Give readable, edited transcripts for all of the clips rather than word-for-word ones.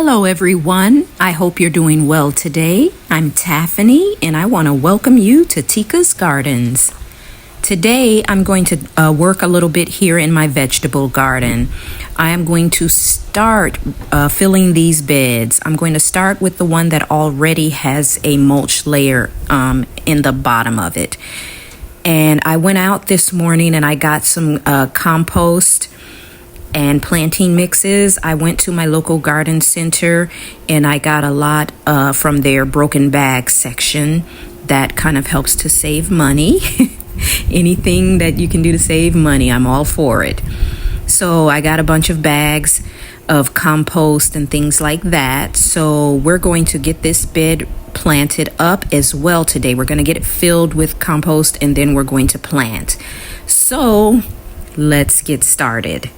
Hello, everyone. I hope you're doing well today. I'm Taffany, and I want to welcome you to Tika's Gardens. Today, I'm going to work a little bit here in my vegetable garden. I am going to start filling these beds. I'm going to start with the one that already has a mulch layer in the bottom of it. And I went out this morning and I got some compost and planting mixes. I went to my local garden center and I got a lot from their broken bag section. That kind of helps to save money. Anything that you can do to save money, I'm all for it. So I got a bunch of bags of compost and things like that. So we're going to get this bed planted up as well today. We're going to get it filled with compost and then we're going to plant. So let's get started.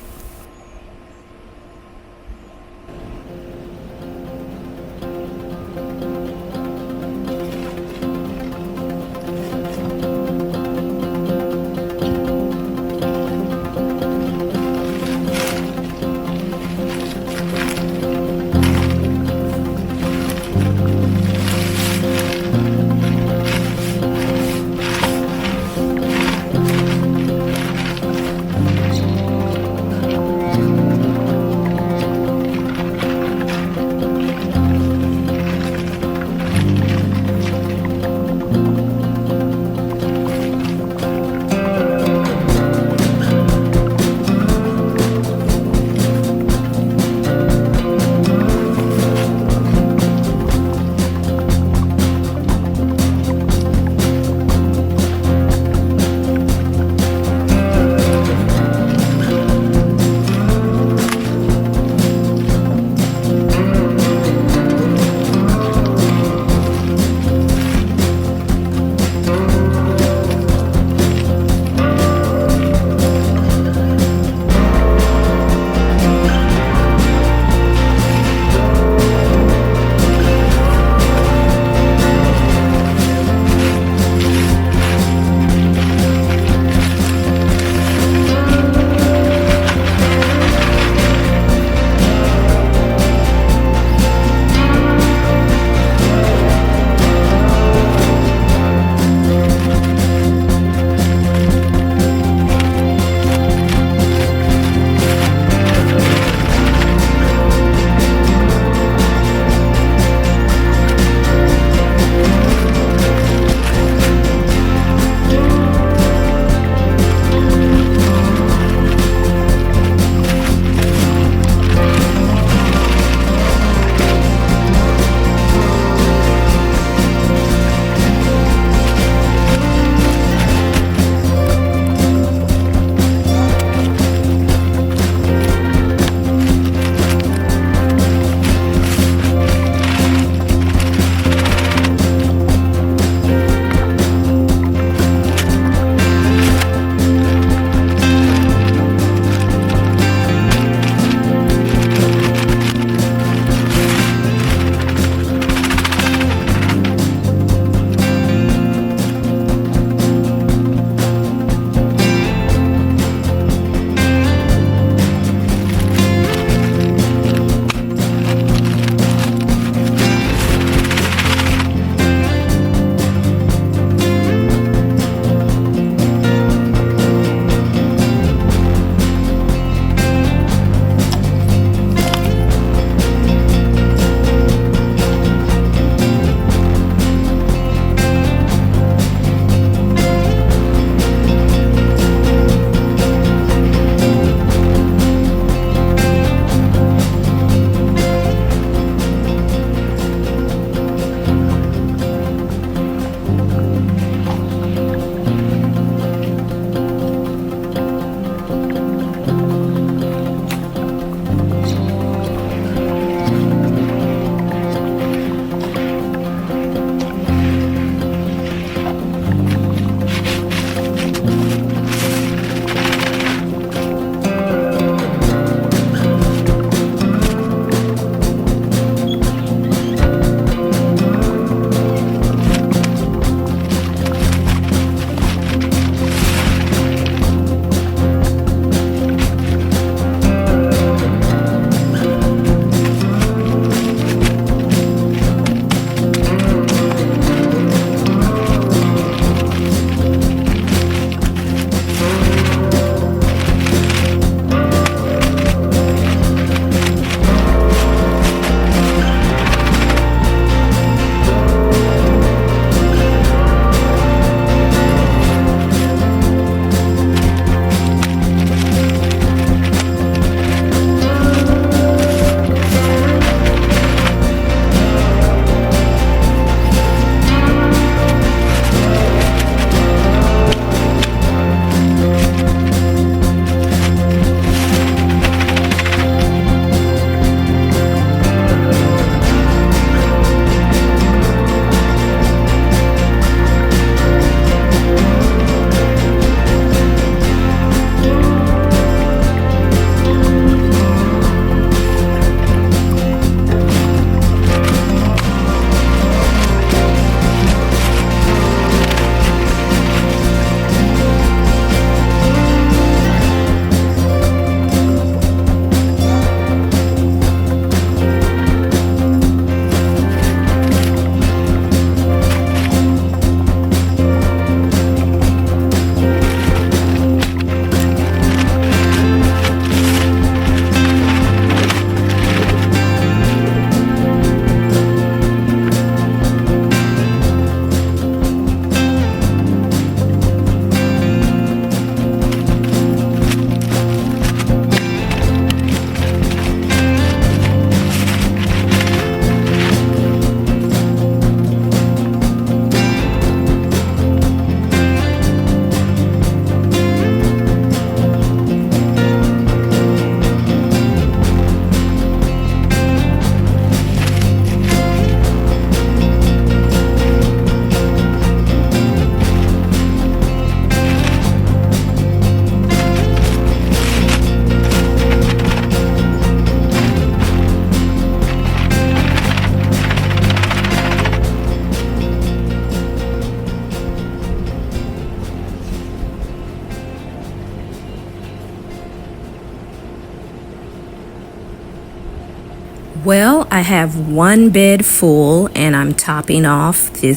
Well, I have one bed full, and I'm topping off the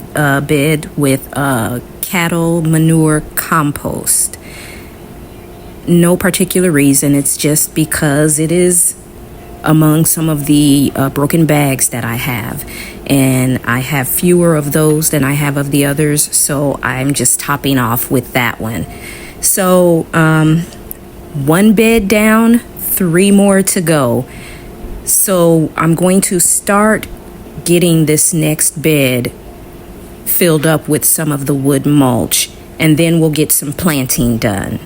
bed with cattle manure compost. No particular reason, it's just because it is among some of the broken bags that I have, and I have fewer of those than I have of the others, so I'm just topping off with that one. So, one bed down, three more to go. So I'm going to start getting this next bed filled up with some of the wood mulch, and then we'll get some planting done.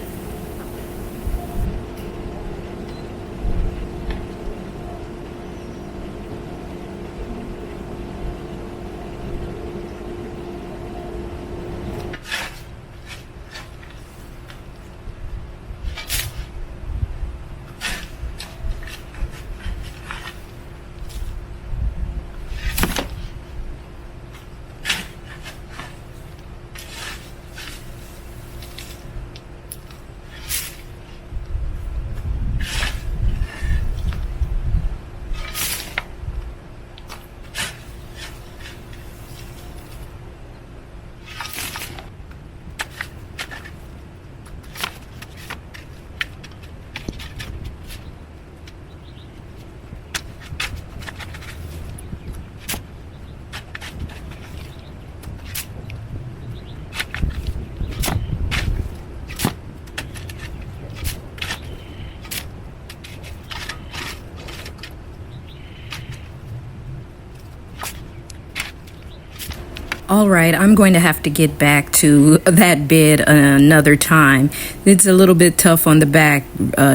All right, I'm going to have to get back to that bed another time. It's a little bit tough on the back,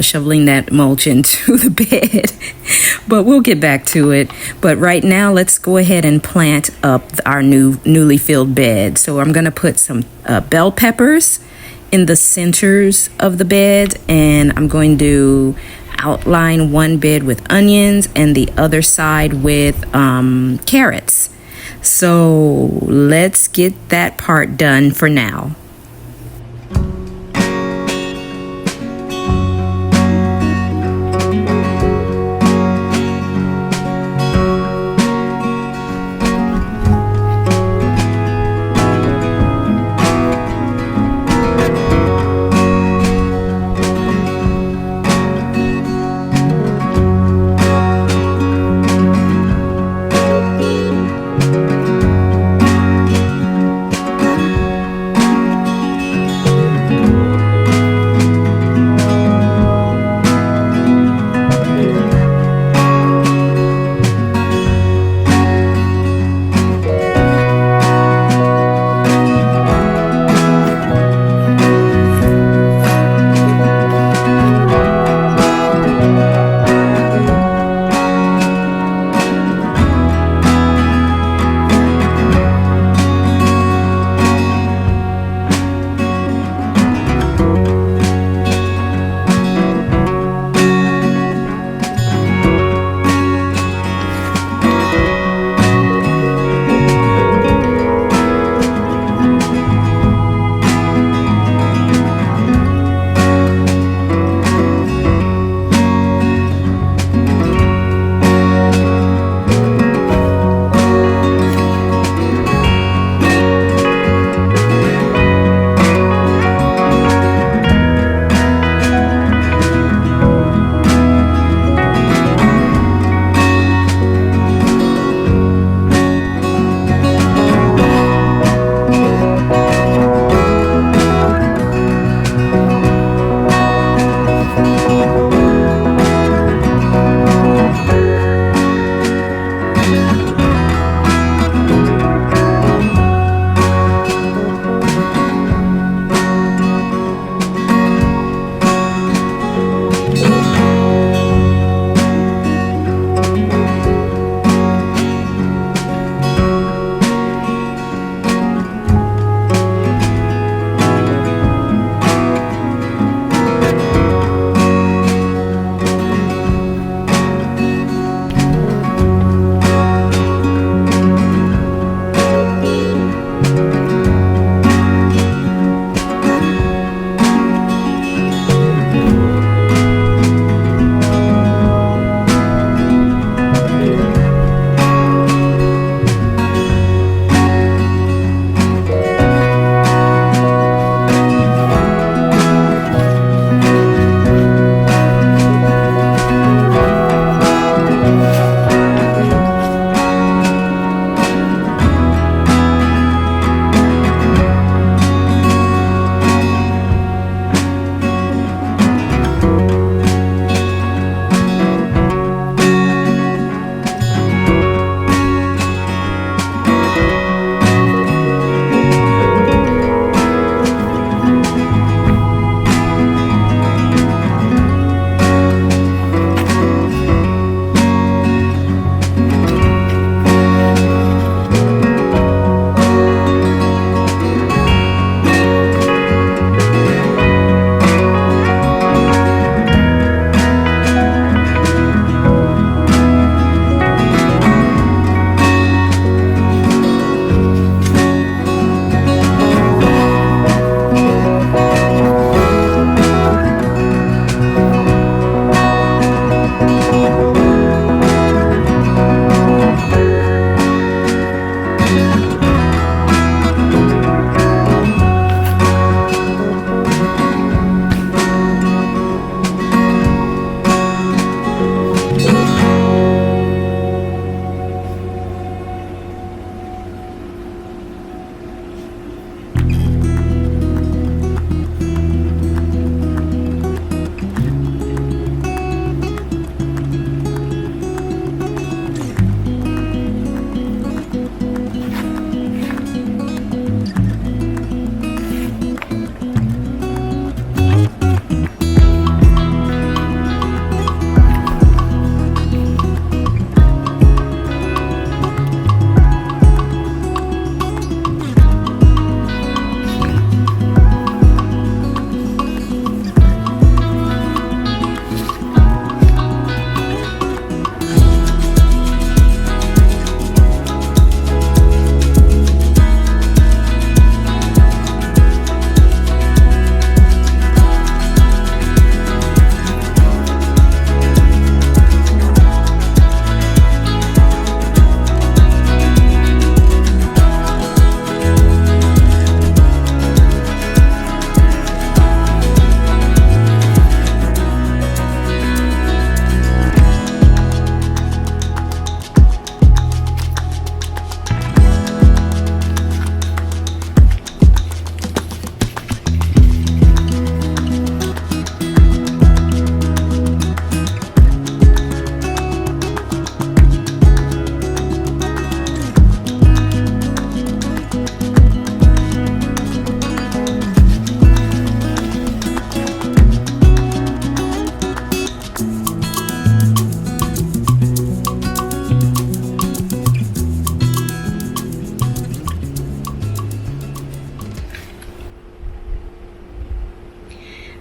shoveling that mulch into the bed, but we'll get back to it. But right now, let's go ahead and plant up our newly filled bed. So I'm going to put some bell peppers in the centers of the bed, and I'm going to outline one bed with onions and the other side with carrots. So let's get that part done for now.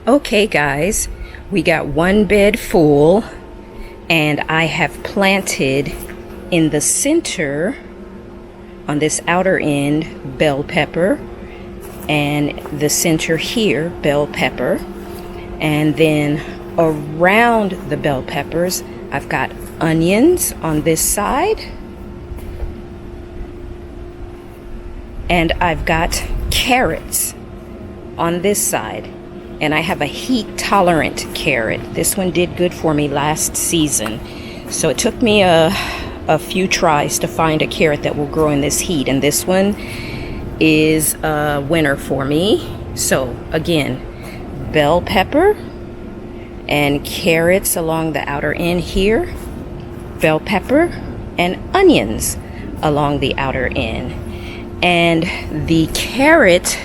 Okay, guys, we got one bed full, and I have planted in the center, on this outer end, bell pepper, and the center here, bell pepper, and then around the bell peppers, I've got onions on this side, and I've got carrots on this side. And I have a heat-tolerant carrot. This one did good for me last season. So it took me a few tries to find a carrot that will grow in this heat. And this one is a winner for me. So again, bell pepper and carrots along the outer end here. Bell pepper and onions along the outer end. And the carrot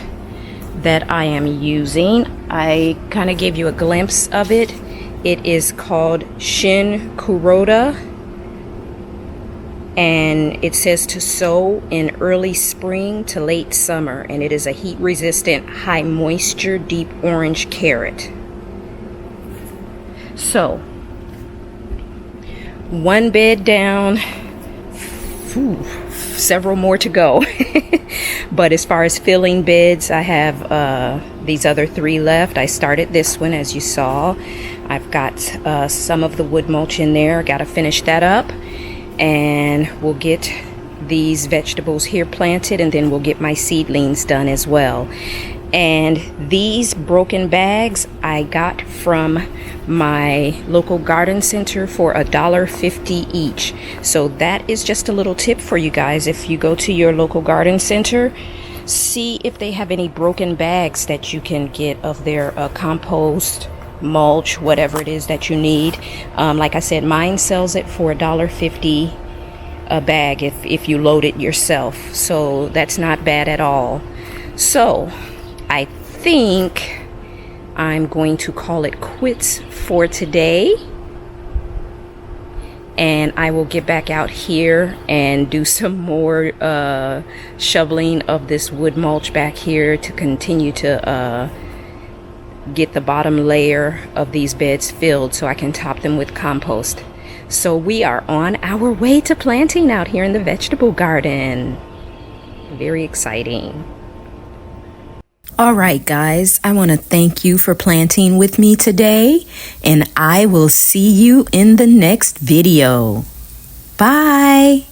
that I am using, I kind of gave you a glimpse of it. It is called Shin Kuroda, and it says to sow in early spring to late summer, and it is a heat resistant, high moisture, deep orange carrot. So one bed down, several more to go. But as far as filling beds, I have these other 3 left. I started this one, as you saw. I've got some of the wood mulch in there. Got to finish that up, and we'll get these vegetables here planted, and then we'll get my seedlings done as well. And these broken bags I got from my local garden center for $1.50 each. So that is just a little tip for you guys. If you go to your local garden center, see if they have any broken bags that you can get of their compost, mulch, whatever it is that you need. Like I said, mine sells it for $1.50 a bag if you load it yourself. So that's not bad at all. So I think I'm going to call it quits for today, and I will get back out here and do some more shoveling of this wood mulch back here to continue to get the bottom layer of these beds filled so I can top them with compost. So we are on our way to planting out here in the vegetable garden. Very exciting. All right, guys, I want to thank you for planting with me today, and I will see you in the next video. Bye.